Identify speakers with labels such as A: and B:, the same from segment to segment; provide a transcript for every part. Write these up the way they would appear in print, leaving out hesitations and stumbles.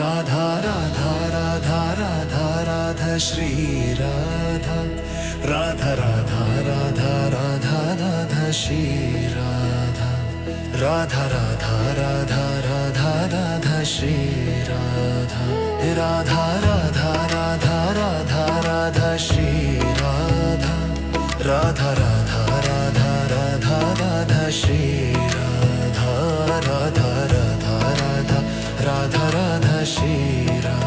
A: Radha Radha Radha Radha Radha Shri Radha Radha Radha Radha Radha Radha Shri Radha Radha Radha Radha Radha Radha Shri Radha Radha Radha Radha Radha Radha Shri Radha Radha Radha Radha Radha Radha Shri Radha Radha Radha Radha Radha Radha Shri Radha.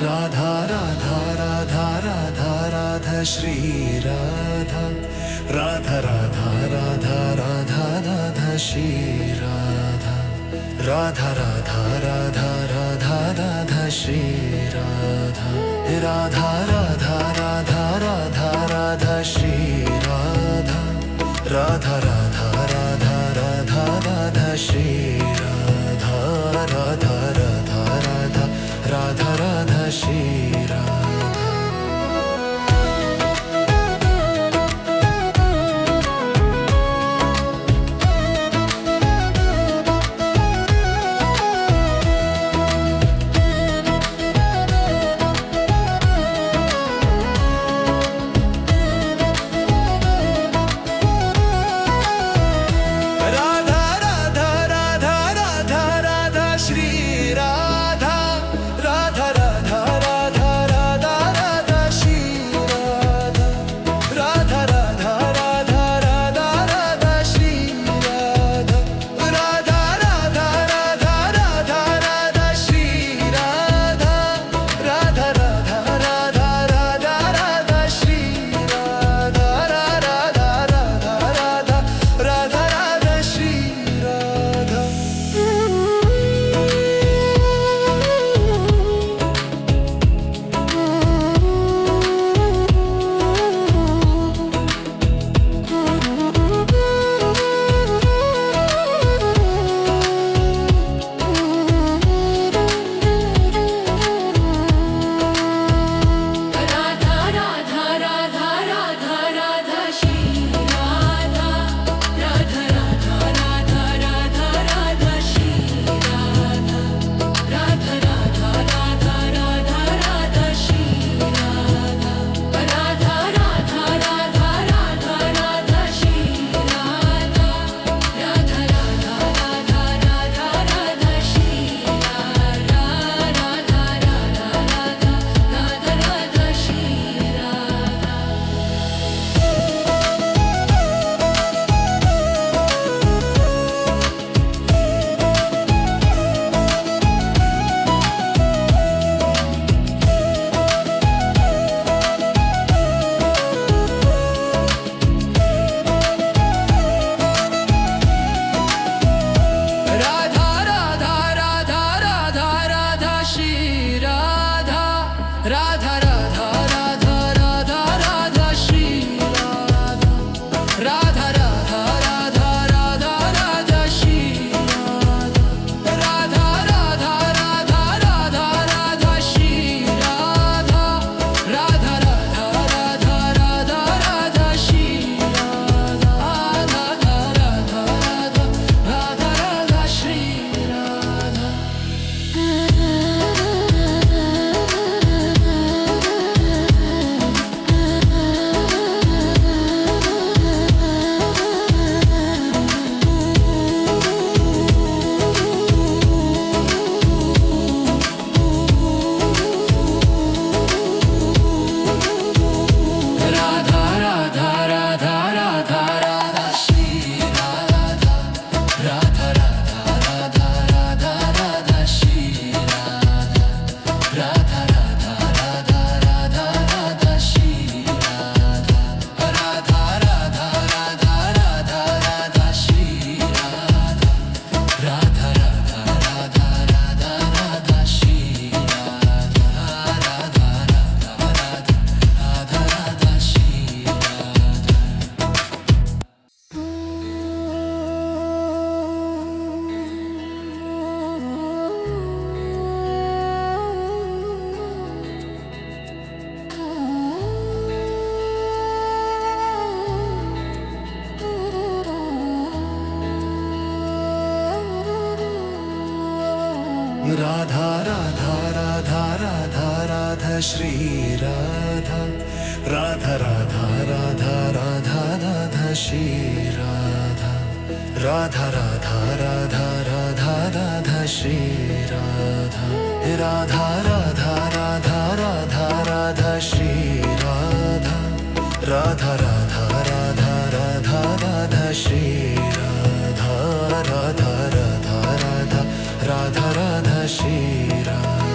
A: Radha Radha Radha Radha Radha Shri Radha Radha Radha Radha Radha Radha Shri Radha Radha Radha Radha Radha Radha Shri Radha Radha Radha Radha Radha Radha Shri Radha Radha Radha Radha Radha Radha Shri Radha Radha Radha Radha Radha Radha Shri Radha. Radha Radha Radha Radha Radha Shri Radha Radha Radha Radha Radha Radha Shri Radha Radha Radha Radha Radha Radha Shri Radha Radha Radha Radha Radha Radha Shri Radha Radha Radha Radha Radha Radha Shri Radha Radha Radha Radha Radha Radha Shri Radha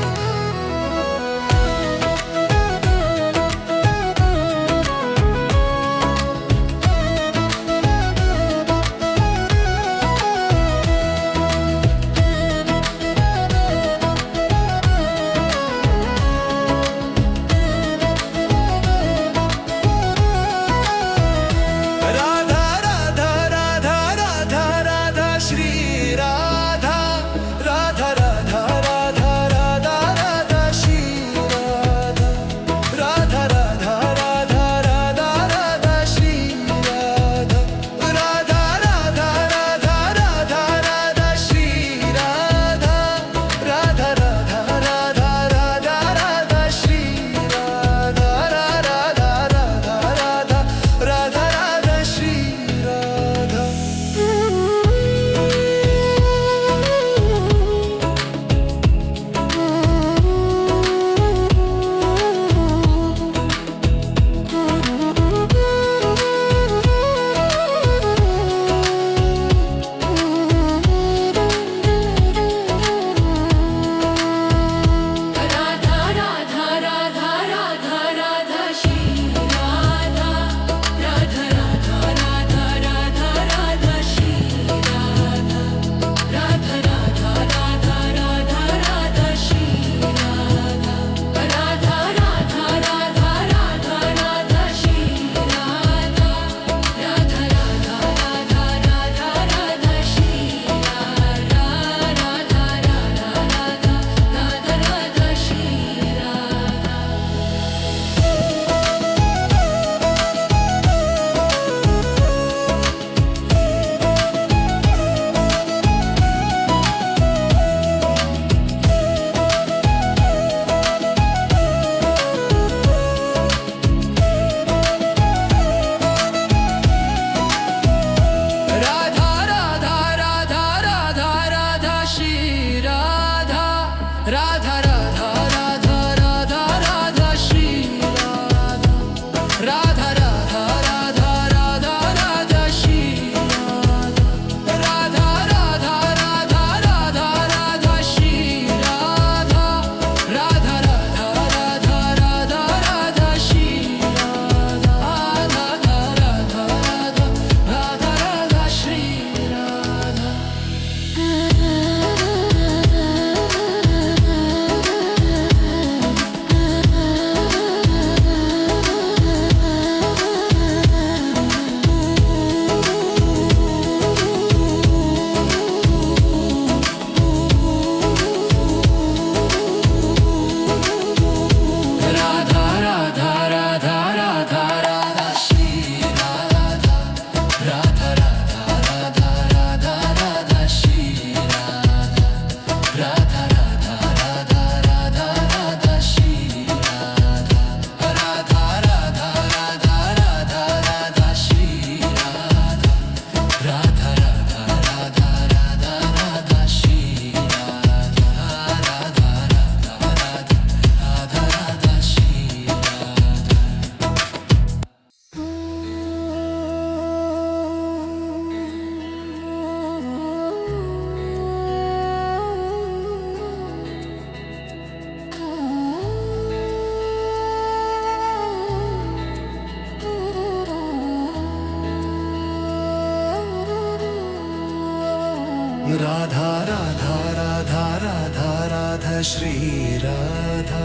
A: Radha Radha Radha Radha Radha Shri Radha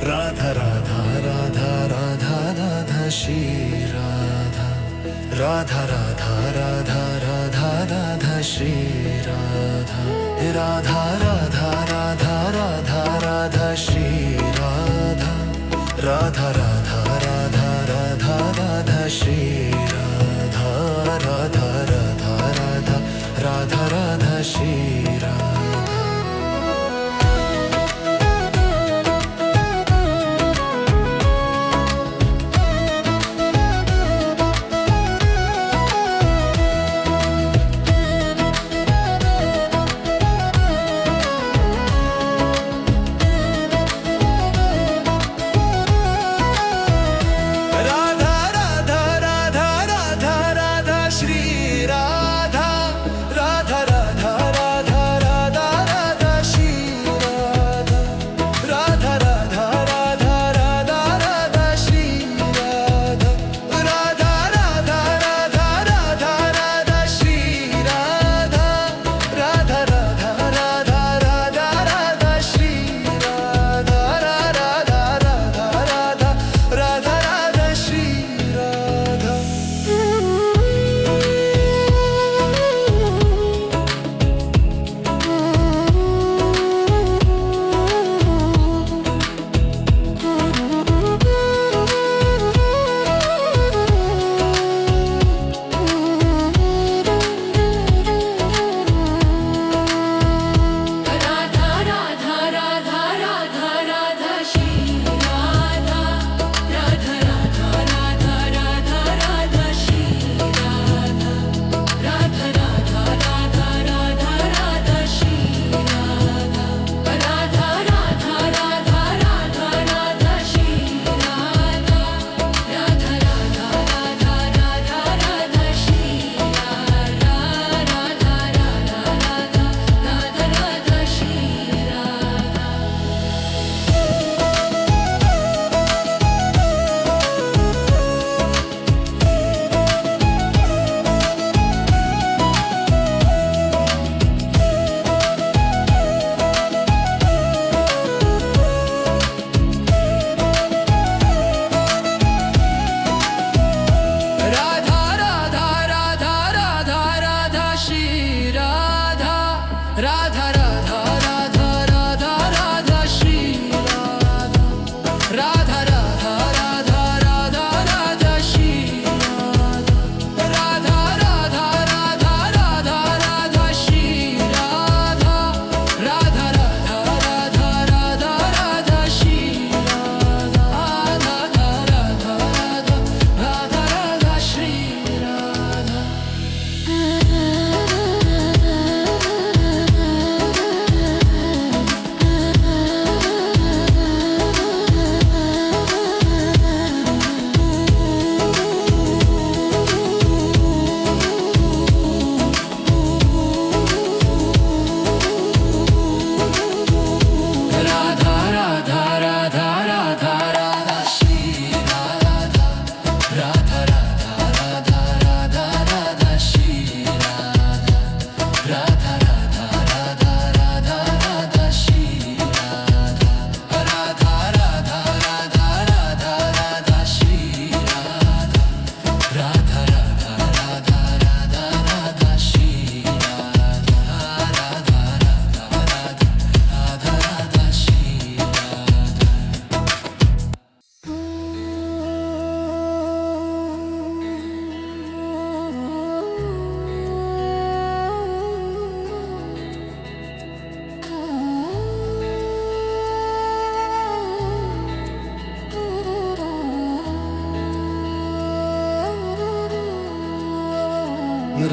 A: Radha Radha Radha Radha Radha Shri Radha Radha Radha Radha Radha Radha Shri Radha Radha Radha Radha Radha Radha Shri Radha Radha Radha Radha Radha Radha Shri Radha Radha Radha Radha Radha Radha Shri Radha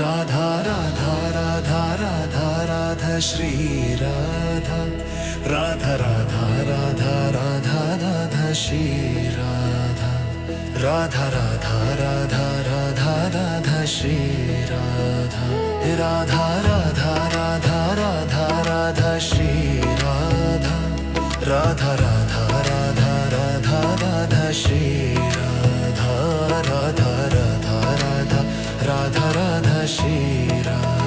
A: Radha Radha Radha Radha Radha Shri Radha Radha Radha Radha Radha Radha Shri Radha Radha Radha Radha Radha Radha Shri Radha Radha Radha Radha Radha Radha Shri Radha Radha Radha Radha Radha Radha Shri Radha Radha Radha Radha Radha Radha Shri Radha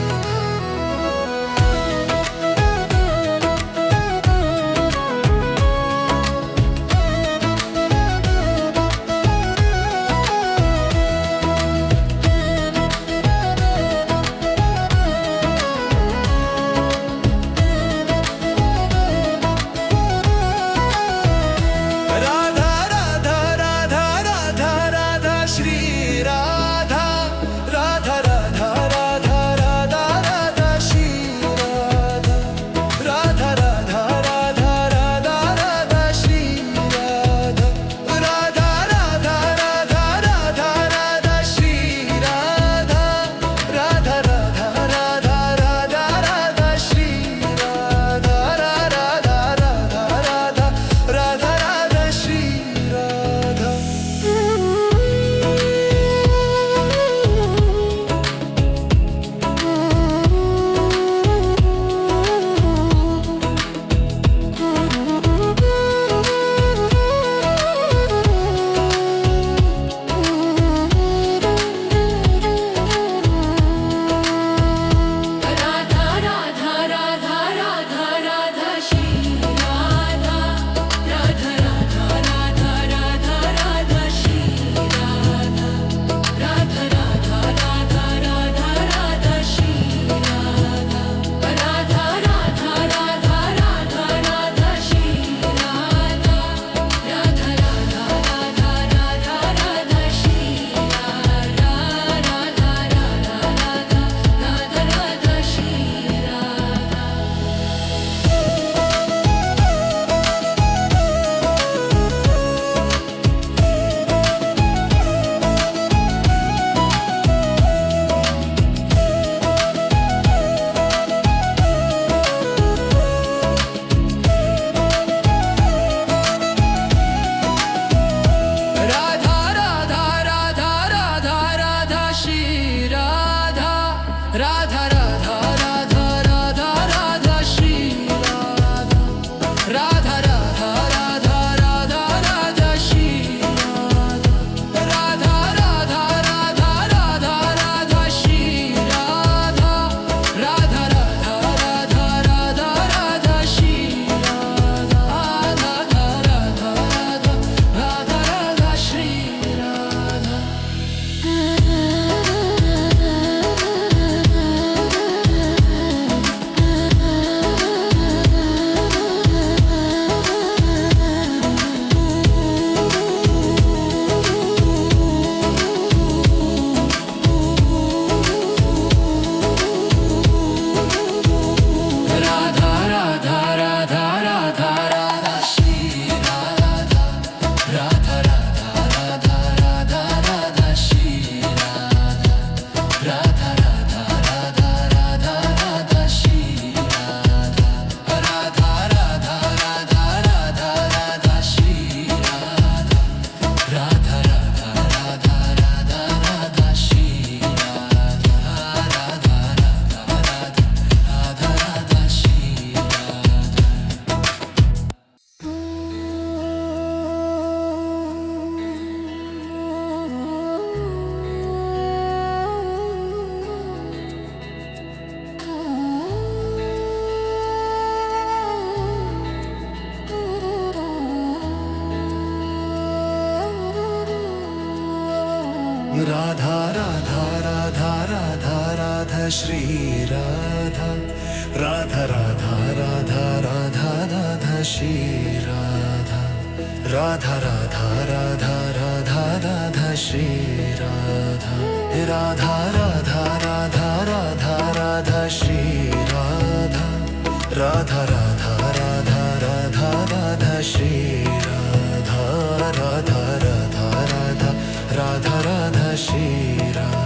A: Radha Radha Radha Radha Radha Shri Radha Radha Radha Radha Radha Radha Shri Radha Radha Radha Radha Radha Radha Shri Radha Radha Radha Radha Radha Radha Shri Radha Radha Radha Radha Radha Radha Shri Radha Radha Radha Radha Radha Radha Shri Radha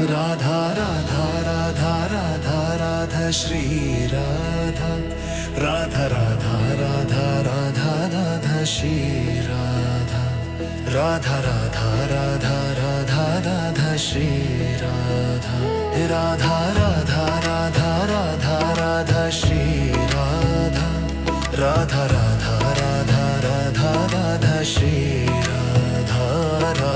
A: Radha Radha Radha Radha Radha Shri Radha Radha Radha Radha Radha Radha Shri Radha Radha Radha Radha Radha Radha Shri Radha Radha Radha Radha Radha Radha Shri Radha Radha Radha Radha Radha Radha Shri Radha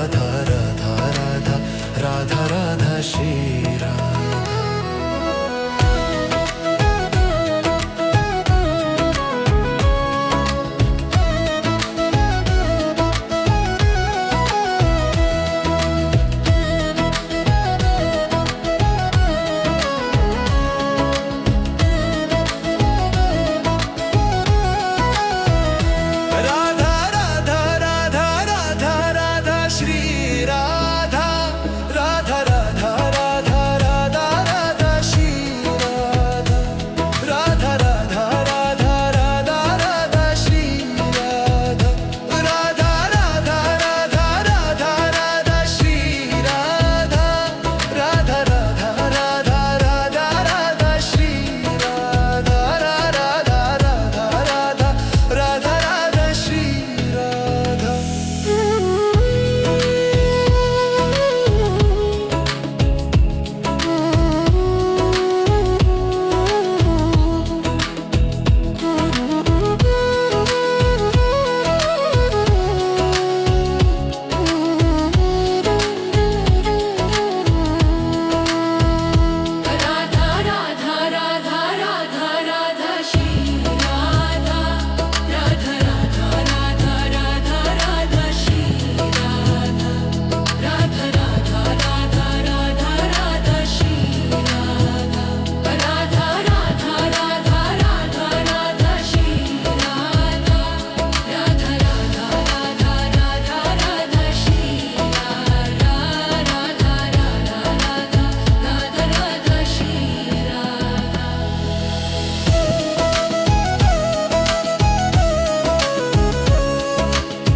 A: Radha Radha Radha Radha Radha Shri Radha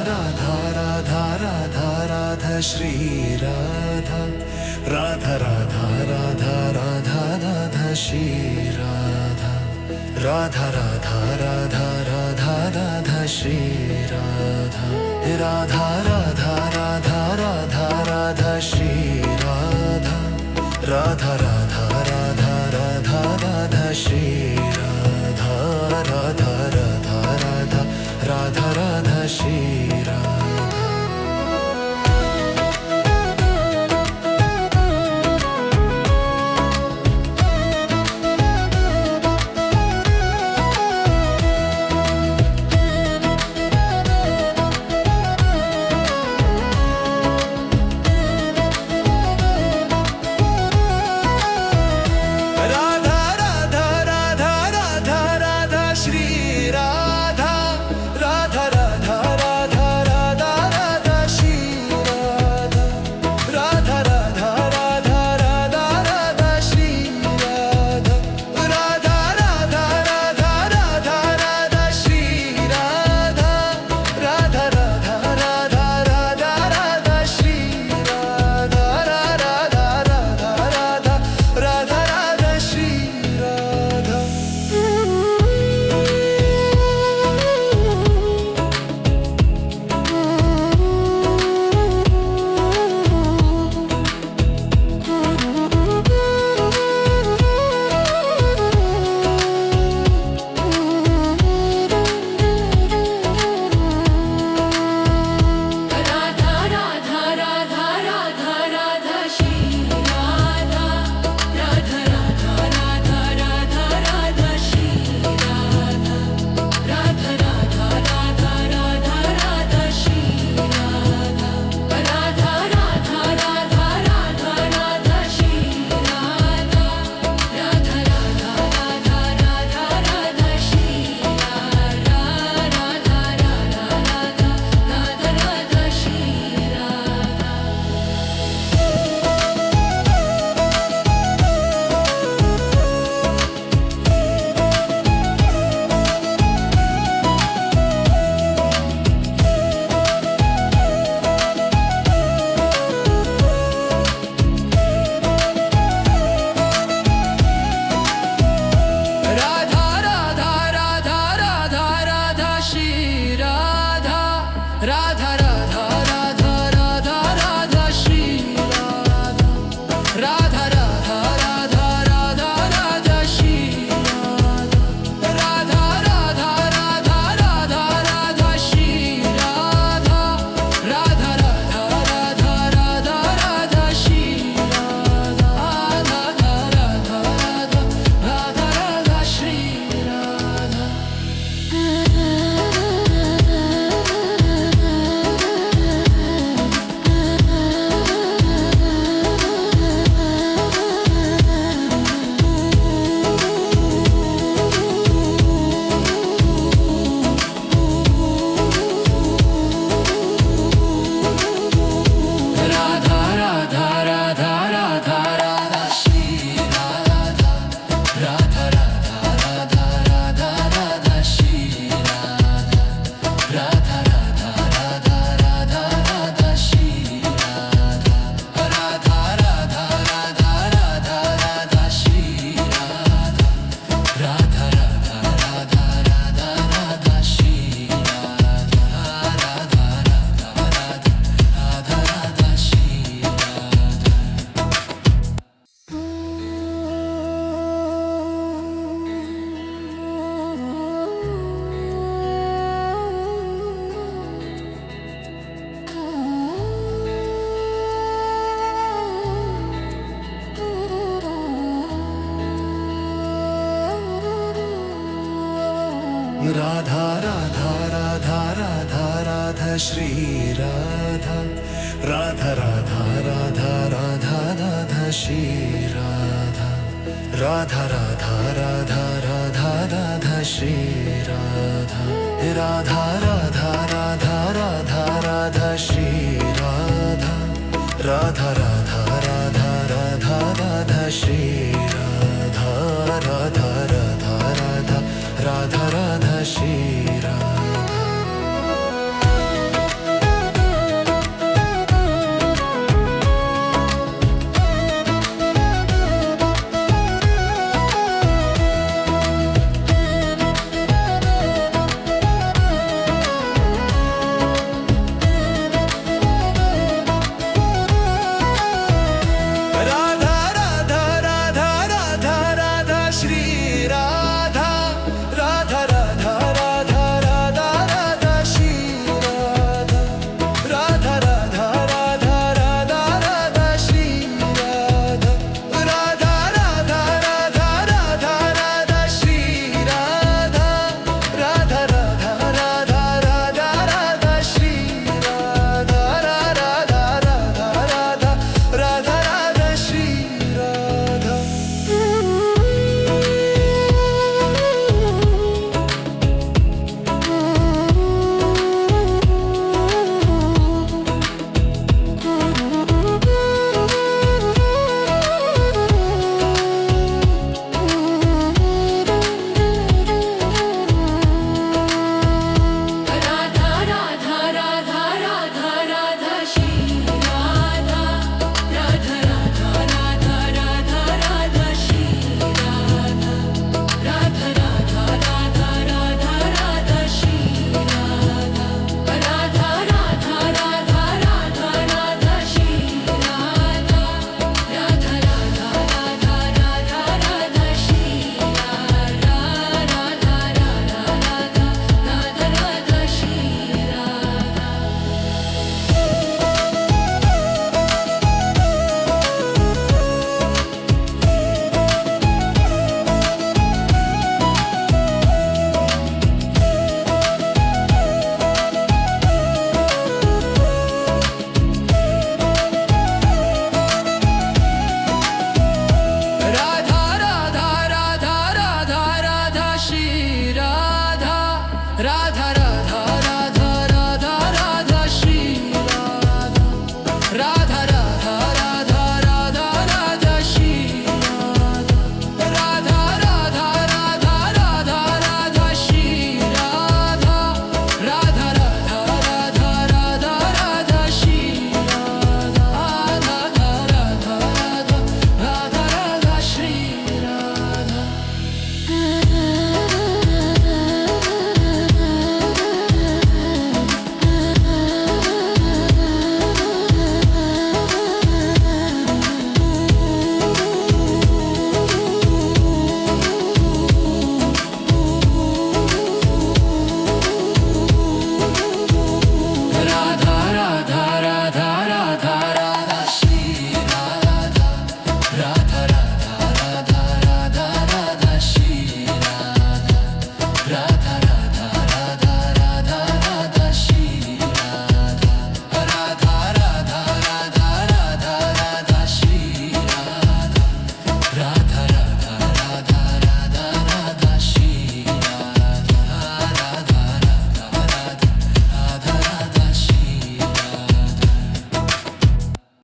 A: Radha Radha Radha Radha Radha Shri Radha Radha Radha Radha Radha Radha Shri Radha Radha Radha Radha Radha Radha Shri Radha Radha Radha Radha Radha Radha Shri Radha Radha Radha Radha Radha Radha Shri Radha Radha Radha Radha Radha Radha Shri Radha Shri Radha Radha Radha Radha Radha Radha Shri Radha Radha Radha Radha Radha Radha Shri Radha Radha Radha Radha Radha Shri Radha Radha Radha Radha Radha Radha Shri Radha Radha Radha Radha Radha Shri Radha Radha Radha Radha Radha Radha Shri Radha Radha Radha Radha Radha Radha Shri Radha Radha Radha Radha Radha Radha Shri Radha Radha Radha Radha Radha Radha Shri Radha Radha Radha Radha Radha Radha Shri Radha Radha Radha Radha Radha Shri Radha Radha Radha Radha Radha Radha Shri Radha Radha Radha Radha Radha Radha Shri Radha Radha Radha Radha Radha Radha Shri Radha Radha Radha Radha Radha Radha Shri Radha Radha